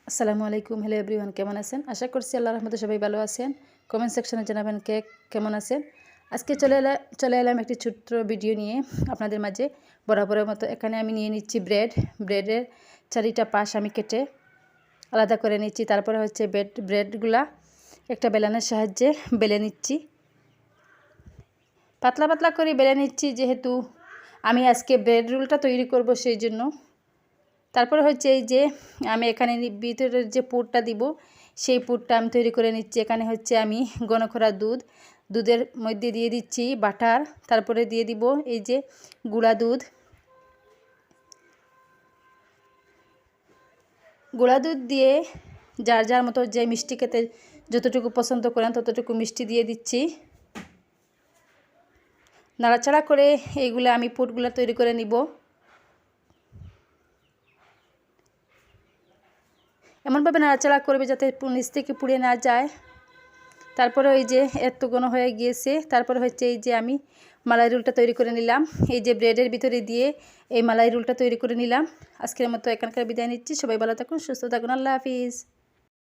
আসসালামু আলাইকুম। Hello everyone, কেমন আছেন? আশা করছি আল্লাহর রহমতে সবাই ভালো আছেন। কমেন্ট সেকশনে জানাবেন কে কেমন আছেন। আজকে চলে এলাম একটি ছোট্ট ভিডিও নিয়ে আপনাদের মাঝে। বরাবরের মতো এখানে আমি নিয়ে নিচ্ছি ব্রেডের চারিটা পাশ আমি কেটে আলাদা করে নিচ্ছি। তারপরে হচ্ছে ব্রেডগুলা একটা বেলনের সাহায্যে বেলে নিচ্ছি, পাতলা পাতলা করে বেলে নিচ্ছি, যেহেতু আমি আজকে ব্রেড রোলটা তৈরি করব সেই জন্য। তারপরে হচ্ছে এই যে আমি এখানে ভিতরের যে পুরটা দিব সেই পুরটা আমি তৈরি করে নিচ্ছি। এখানে হচ্ছে আমি ঘন করা দুধের মধ্যে দিয়ে দিচ্ছি বাটার, তারপরে দিয়ে দিব এই যে গুঁড়া দুধ দিয়ে যার যার মতো যে মিষ্টি খেতে যতটুকু পছন্দ করেন ততটুকু মিষ্টি দিয়ে দিচ্ছি। নাড়াচাড়া করে এইগুলো আমি পুরগুলো তৈরি করে নিব। এমনভাবে নাড়াচাড়া করবে যাতে নিচ থেকে পুড়ে না যায়। তারপরে ওই যে এত ঘন হয়ে গিয়েছে। তারপরে হচ্ছে এই যে আমি মালাই রোলটা তৈরি করে নিলাম, এই যে ব্রেডের ভিতরে দিয়ে এই মালাই রোলটা তৈরি করে নিলাম। আজকের মতো এখানকার বিদায় নিচ্ছি। সবাই ভালো থাকুন, সুস্থ থাকুন। আল্লাহ হাফিজ।